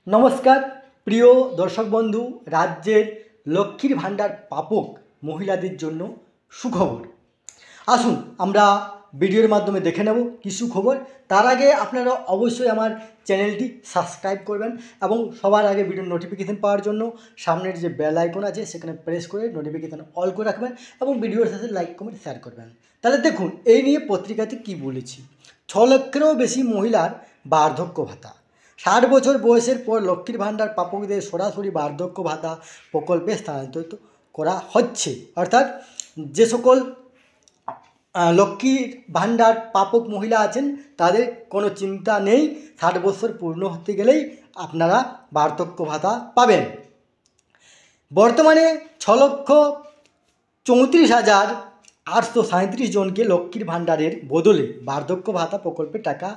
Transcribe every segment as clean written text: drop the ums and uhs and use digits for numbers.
নমস্কার প্রিয় দর্শক বন্ধু, রাজ্যের লক্ষ্মীর ভাণ্ডার প্রাপক মহিলাদের জন্য সুখবর। আসুন আমরা ভিডিওর মাধ্যমে দেখে নেব কী সুখবর। তার আগে আপনারা অবশ্যই আমার চ্যানেলটি সাবস্ক্রাইব করবেন এবং সবার আগে ভিডিওর নোটিফিকেশান পাওয়ার জন্য সামনের যে বেল আইকন আছে সেখানে প্রেস করে নোটিফিকেশান অল করে রাখবেন এবং ভিডিওর সাথে লাইক কমেন্ট শেয়ার করবেন। তাহলে দেখুন এই নিয়ে পত্রিকাতে কী বলেছি। 6 লক্ষেরও বেশি মহিলার বার্ধক্য ভাতা। 60 বছর বয়সের পর লক্ষ্মীর ভাণ্ডার প্রাপকদের সরাসরি বার্ধক্য ভাতা প্রকল্পে স্থানান্তরিত করা হচ্ছে। অর্থাৎ যে সকল লক্ষ্মীর ভাণ্ডার প্রাপক মহিলা আছেন তাদের কোনো চিন্তা নেই, 60 বছর পূর্ণ হতে গেলেই আপনারা বার্ধক্য ভাতা পাবেন। বর্তমানে 6,34,837 জনকে লক্ষ্মীর ভাণ্ডারের বদলে বার্ধক্য ভাতা প্রকল্পে টাকা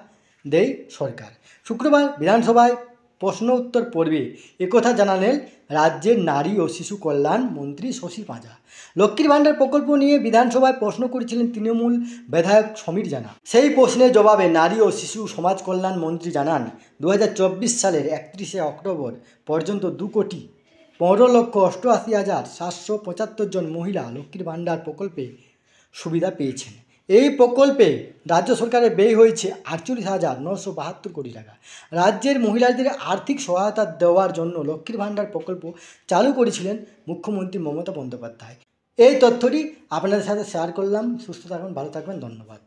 দেয় সরকার। শুক্রবার বিধানসভায় প্রশ্ন উত্তর পর্বে একথা জানালেন রাজ্যের নারী ও শিশু কল্যাণ মন্ত্রী শশী পাঁজা। লক্ষ্মীর ভাণ্ডার প্রকল্প নিয়ে বিধানসভায় প্রশ্ন করেছিলেন তৃণমূল বিধায়ক সমীর জানা। সেই প্রশ্নের জবাবে নারী ও শিশু সমাজ কল্যাণ মন্ত্রী জানান, 2024 সালের 31শে অক্টোবর পর্যন্ত 2,15,88,775 জন মহিলা লক্ষ্মীর ভাণ্ডার প্রকল্পে সুবিধা পেয়েছেন। এই প্রকল্পে রাজ্য সরকারের ব্যয় হয়েছে 48,972 কোটি টাকা। রাজ্যের মহিলাদের আর্থিক সহায়তা দেওয়ার জন্য লক্ষ্মীর ভাণ্ডার প্রকল্প চালু করেছিলেন মুখ্যমন্ত্রী মমতা বন্দ্যোপাধ্যায়। এই তথ্যটি আপনাদের সাথে শেয়ার করলাম। সুস্থ থাকবেন, ভালো থাকবেন, ধন্যবাদ।